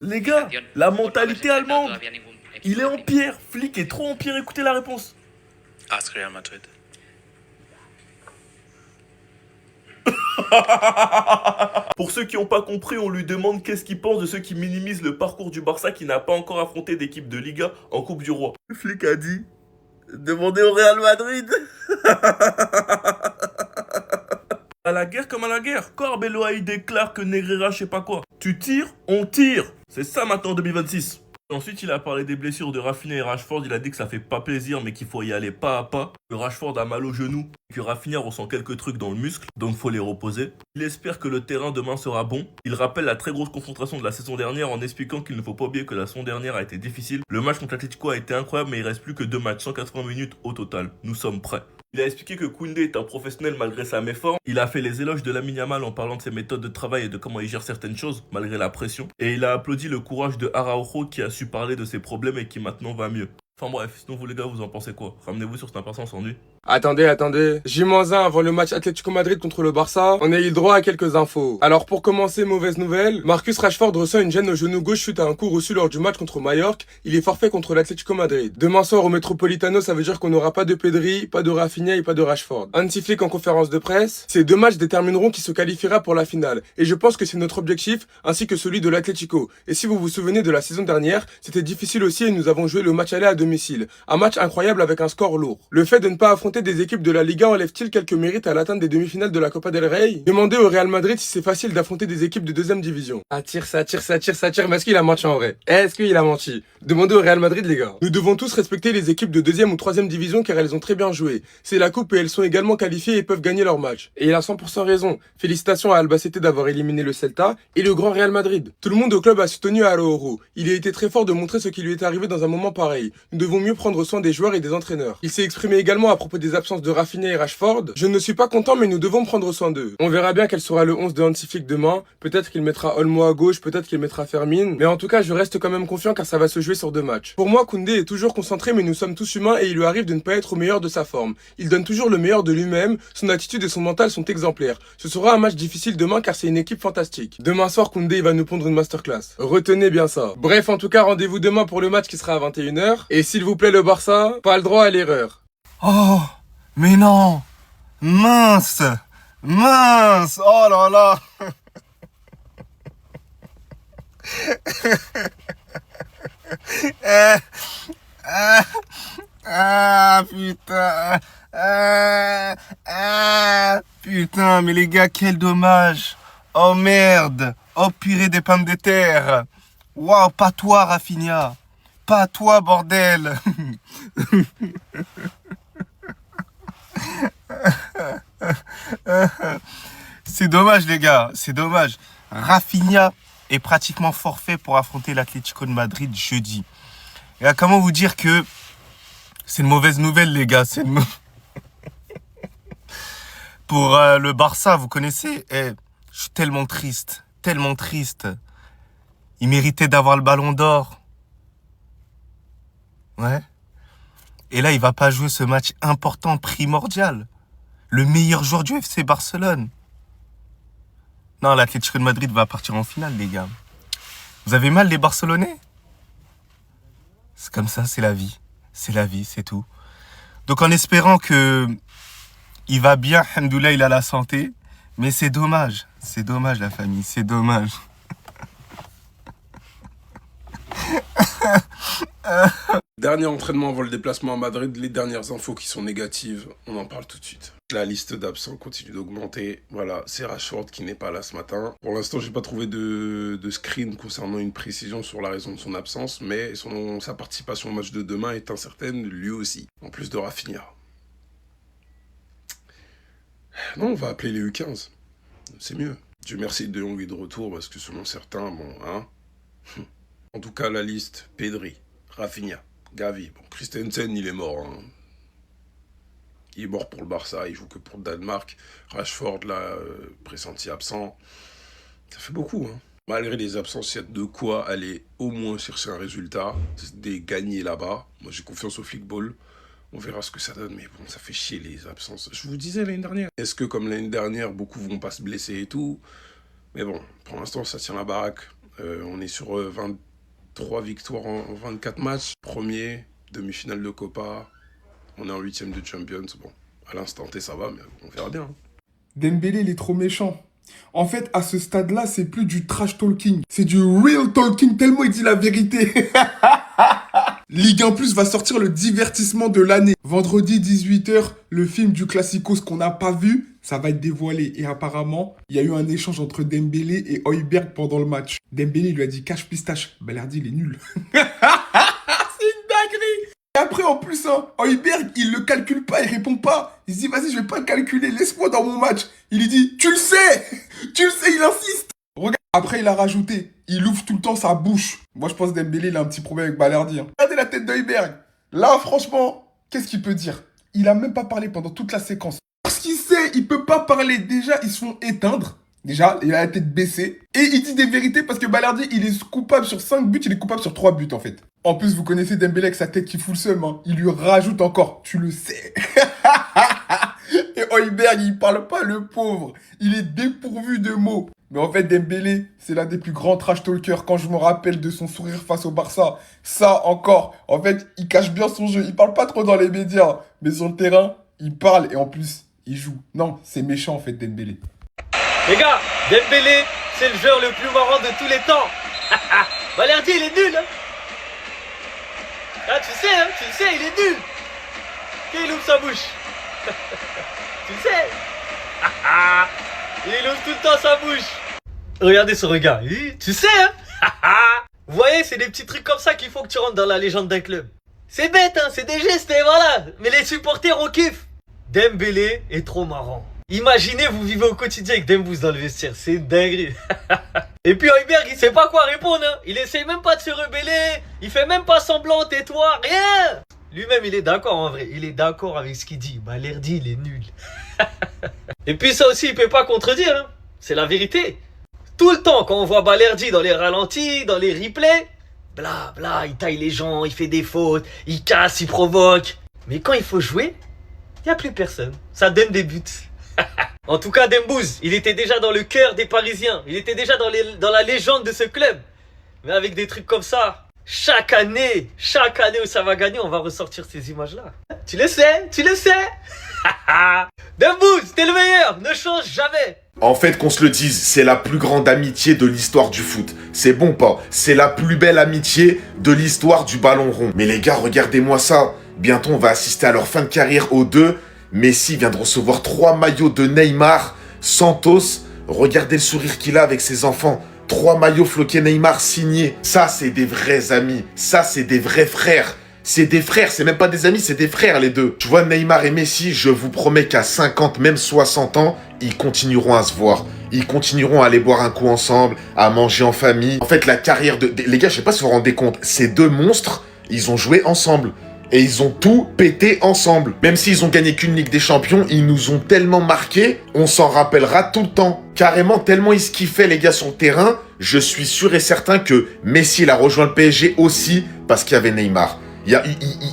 Les gars, la mentalité allemande, il est en pierre. Flick est trop en pierre, écoutez la réponse. AS Real Madrid. Pour ceux qui n'ont pas compris, on lui demande qu'est-ce qu'il pense de ceux qui minimisent le parcours du Barça qui n'a pas encore affronté d'équipe de Liga en Coupe du Roi. Flick a dit, demandez au Real Madrid. À la guerre comme à la guerre. Corbeloa il déclare que Negreira je sais pas quoi. Tu tires, on tire. C'est ça maintenant en 2026. Ensuite, il a parlé des blessures de Rafinha et Rashford. Il a dit que ça fait pas plaisir, mais qu'il faut y aller pas à pas. Que Rashford a mal au genou, que Rafinha ressent quelques trucs dans le muscle, donc faut les reposer. Il espère que le terrain demain sera bon. Il rappelle la très grosse confrontation de la saison dernière en expliquant qu'il ne faut pas oublier que la saison dernière a été difficile. Le match contre l'Atlético a été incroyable, mais il reste plus que 2 matchs, 180 minutes au total. Nous sommes prêts. Il a expliqué que Koundé est un professionnel malgré sa méforme. Il a fait les éloges de Lamine Yamal en parlant de ses méthodes de travail et de comment il gère certaines choses malgré la pression. Et il a applaudi le courage de Araujo qui a su parler de ses problèmes et qui maintenant va mieux. Enfin bref, sinon vous les gars, vous en pensez quoi? Ramenez-vous sur cette impatience ennui. Attendez. J-1 avant le match Atlético Madrid contre le Barça, on a eu le droit à quelques infos. Alors pour commencer, mauvaise nouvelle, Marcus Rashford ressent une gêne au genou gauche suite à un coup reçu lors du match contre Mallorca. Il est forfait contre l'Atlético Madrid. Demain soir au Metropolitano, ça veut dire qu'on n'aura pas de Pedri, pas de Rafinha et pas de Rashford. Hansi Flick en conférence de presse, ces 2 matchs détermineront qui se qualifiera pour la finale. Et je pense que c'est notre objectif, ainsi que celui de l'Atlético. Et si vous vous souvenez de la saison dernière, c'était difficile aussi et nous avons joué le match aller à domicile. Un match incroyable avec un score lourd. Le fait de ne pas affronter des équipes de la Liga enlève-t-il quelques mérites à l'atteinte des demi-finales de la Copa del Rey? Demandez au Real Madrid si c'est facile d'affronter des équipes de deuxième division. Ça tire, mais est-ce qu'il a menti en vrai? Est-ce qu'il a menti? Demandez au Real Madrid les gars. Nous devons tous respecter les équipes de deuxième ou troisième division car elles ont très bien joué. C'est la coupe et elles sont également qualifiées et peuvent gagner leur match. Et il a 100% raison. Félicitations à Albacete d'avoir éliminé le Celta et le grand Real Madrid. Tout le monde au club a soutenu Araujo. Il a été très fort de montrer ce qui lui est arrivé dans un moment pareil. Nous devons mieux prendre soin des joueurs et des entraîneurs. Il s'est exprimé également à propos des absences de Rafinha et Rashford. Je ne suis pas content mais nous devons prendre soin d'eux. On verra bien quel sera le 11 de Hansi Flick demain. Peut-être qu'il mettra Olmo à gauche, peut-être qu'il mettra Fermin. Mais en tout cas, je reste quand même confiant car ça va se jouer sur 2 matchs. Pour moi, Koundé est toujours concentré mais nous sommes tous humains et il lui arrive de ne pas être au meilleur de sa forme. Il donne toujours le meilleur de lui-même, son attitude et son mental sont exemplaires. Ce sera un match difficile demain car c'est une équipe fantastique. Demain soir, Koundé va nous pondre une masterclass. Retenez bien ça. Bref, en tout cas, rendez-vous demain pour le match qui sera à 21h. Et s'il vous plaît le Barça, pas le droit à l'erreur. Oh, mais non! Mince! Mince! Oh là là! Ah, ah, putain! Putain, mais les gars, quel dommage! Oh merde! Oh purée des pommes de terre! Waouh, pas toi, Rafinha! Pas toi, bordel! C'est dommage les gars, c'est dommage. Rafinha est pratiquement forfait pour affronter l'Atlético de Madrid jeudi. Et là, comment vous dire que c'est une mauvaise nouvelle les gars, pour le Barça, vous connaissez, je suis tellement triste, tellement triste. Il méritait d'avoir le ballon d'or. Ouais. Et là, il va pas jouer ce match important, primordial. Le meilleur joueur du FC Barcelone. Non, l'Atlético de Madrid va partir en finale, les gars. Vous avez mal, les Barcelonais? C'est comme ça, c'est la vie. C'est la vie, c'est tout. Donc, en espérant que il va bien, alhamdoulilah, il a la santé. Mais c'est dommage. C'est dommage, la famille. C'est dommage. Dernier entraînement avant le déplacement à Madrid, les dernières infos qui sont négatives, on en parle tout de suite. La liste d'absents continue d'augmenter. Voilà, c'est Rashford qui n'est pas là ce matin. Pour l'instant, j'ai pas trouvé de screen concernant une précision sur la raison de son absence, mais sa participation au match de demain est incertaine, lui aussi, en plus de Rafinha. Non, on va appeler les U15. C'est mieux. Dieu merci, De Jong est de retour, parce que selon certains, bon, hein. En tout cas, la liste, Pedri, Rafinha, Gavi. Bon, Christensen, il est mort, hein. Il est mort pour le Barça, il joue que pour le Danemark. Rashford, là, pressenti absent. Ça fait beaucoup, hein. Malgré les absences, il y a de quoi aller au moins chercher un résultat, des gagner là-bas. Moi, j'ai confiance au flickball. On verra ce que ça donne, mais bon, ça fait chier les absences. Je vous disais l'année dernière. Est-ce que, comme l'année dernière, beaucoup vont pas se blesser et tout? Mais bon, pour l'instant, ça tient la baraque. On est sur 23 victoires en 24 matchs. Premier, demi-finale de Copa. On est en 8e de Champions. Bon, à l'instant T, ça va, mais on verra bien. Dembélé, il est trop méchant. En fait, à ce stade-là, c'est plus du trash talking. C'est du real talking, tellement il dit la vérité. Ligue 1 Plus va sortir le divertissement de l'année. Vendredi 18h, le film du Classico, ce qu'on n'a pas vu, ça va être dévoilé. Et apparemment, il y a eu un échange entre Dembélé et Højbjerg pendant le match. Dembélé lui a dit cache pistache. Balerdi, il est nul. C'est une dinguerie. Et après, en plus, Højbjerg, il le calcule pas, il répond pas. Il se dit, vas-y, je vais pas le calculer, laisse-moi dans mon match. Il lui dit, tu le sais, il insiste. Regarde. Après, il a rajouté, il ouvre tout le temps sa bouche. Moi, je pense que Dembélé, il a un petit problème avec Balerdi. Regardez la tête d'Højbjerg. Là, franchement, qu'est-ce qu'il peut dire? Il a même pas parlé pendant toute la séquence. Parce qu'il sait, il peut pas parler. Déjà, ils se font éteindre. Déjà, il a la tête baissée. Et il dit des vérités parce que Balerdi, il est coupable sur 5 buts, il est coupable sur 3 buts, en fait. En plus, vous connaissez Dembélé avec sa tête qui fout le seum. Hein. Il lui rajoute encore. Tu le sais. Et Højbjerg, il parle pas, le pauvre. Il est dépourvu de mots. Mais en fait, Dembélé, c'est l'un des plus grands trash talkers. Quand je me rappelle de son sourire face au Barça, ça encore. En fait, il cache bien son jeu. Il parle pas trop dans les médias. Mais sur le terrain, il parle et en plus, il joue. Non, c'est méchant en fait, Dembélé. Les gars, Dembélé, c'est le joueur le plus marrant de tous les temps. Balerdi, il est nul. Hein. Ah, tu le sais, il est nul. Qui il ouvre sa bouche. Tu le sais. Il ouvre tout le temps sa bouche. Regardez ce regard. Tu sais, hein. Vous voyez, c'est des petits trucs comme ça qu'il faut que tu rentres dans la légende d'un club. C'est bête, hein, c'est des gestes et voilà. Mais les supporters, on kiffe. Dembélé est trop marrant. Imaginez, vous vivez au quotidien avec Dembous dans le vestiaire, c'est une dinguerie. Et puis Højbjerg, il sait pas quoi répondre, hein. Il essaye même pas de se rebeller, il fait même pas semblant, tais-toi, rien. Lui-même, il est d'accord en vrai, il est d'accord avec ce qu'il dit. Balerdi, il est nul. Et puis ça aussi, il peut pas contredire, hein. C'est la vérité. Tout le temps, quand on voit Balerdi dans les ralentis, dans les replays, bla bla, il taille les gens, il fait des fautes, il casse, il provoque. Mais quand il faut jouer, il n'y a plus personne. Ça donne des buts. En tout cas, Dembouz, il était déjà dans le cœur des Parisiens. Il était déjà dans la légende de ce club. Mais avec des trucs comme ça, chaque année où ça va gagner, on va ressortir ces images-là. Tu le sais. Dembouz, t'es le meilleur, ne change jamais. En fait, qu'on se le dise, c'est la plus grande amitié de l'histoire du foot. C'est bon pas? C'est la plus belle amitié de l'histoire du ballon rond. Mais les gars, regardez-moi ça. Bientôt, on va assister à leur fin de carrière aux deux. Messi vient de recevoir 3 maillots de Neymar, Santos. Regardez le sourire qu'il a avec ses enfants. 3 maillots floqués Neymar signés. Ça, c'est des vrais amis. Ça, c'est des vrais frères. C'est des frères, c'est même pas des amis, c'est des frères les deux. Tu vois, Neymar et Messi, je vous promets qu'à 50, même 60 ans, ils continueront à se voir. Ils continueront à aller boire un coup ensemble, à manger en famille. En fait, la carrière de... Les gars, je sais pas si vous vous rendez compte, ces deux monstres, ils ont joué ensemble. Et ils ont tout pété ensemble. Même s'ils ont gagné qu'une Ligue des Champions, ils nous ont tellement marqués, on s'en rappellera tout le temps. Carrément, tellement ils se kiffaient les gars sur le terrain, je suis sûr et certain que Messi il a rejoint le PSG aussi parce qu'il y avait Neymar. Il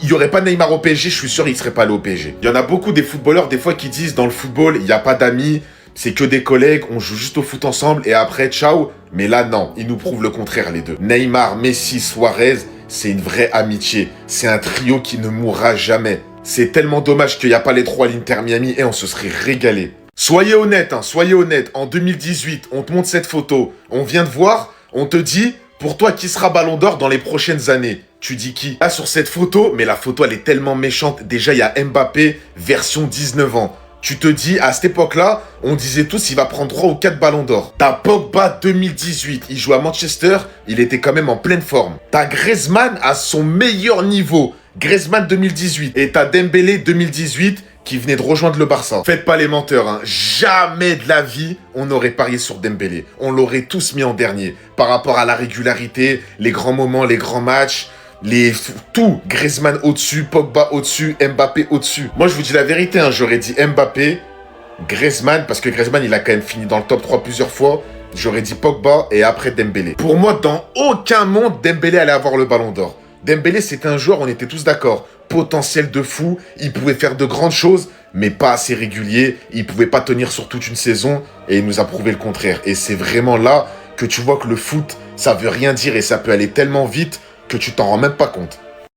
y aurait pas Neymar au PSG, je suis sûr il serait pas allé au PSG. Il y en a beaucoup des footballeurs des fois qui disent dans le football, il n'y a pas d'amis, c'est que des collègues, on joue juste au foot ensemble et après ciao. Mais là non, ils nous prouvent le contraire les deux. Neymar, Messi, Suarez, c'est une vraie amitié. C'est un trio qui ne mourra jamais. C'est tellement dommage qu'il n'y a pas les trois à l'Inter Miami et on se serait régalé. Soyez honnête, soyez honnête. En 2018, on te montre cette photo. On vient de voir, on te dit, pour toi, qui sera Ballon d'Or dans les prochaines années? Tu dis qui? Là, sur cette photo, mais la photo, elle est tellement méchante. Déjà, il y a Mbappé, version 19 ans. Tu te dis, à cette époque-là, on disait tous, il va prendre 3 ou 4 ballons d'or. T'as Pogba 2018, il joue à Manchester, il était quand même en pleine forme. T'as Griezmann à son meilleur niveau, Griezmann 2018. Et t'as Dembélé 2018 qui venait de rejoindre le Barça. Faites pas les menteurs, jamais de la vie, on aurait parié sur Dembélé. On l'aurait tous mis en dernier. Par rapport à la régularité, les grands moments, les grands matchs... Tout, Griezmann au-dessus, Pogba au-dessus, Mbappé au-dessus. Moi, je vous dis la vérité, j'aurais dit Mbappé, Griezmann, parce que Griezmann, il a quand même fini dans le top 3 plusieurs fois. J'aurais dit Pogba et après Dembélé. Pour moi, dans aucun monde, Dembélé allait avoir le ballon d'or. Dembélé, c'est un joueur, on était tous d'accord, potentiel de fou, il pouvait faire de grandes choses, mais pas assez régulier, il pouvait pas tenir sur toute une saison, et il nous a prouvé le contraire. Et c'est vraiment là que tu vois que le foot, ça veut rien dire et ça peut aller tellement vite que tu t'en rends même pas compte.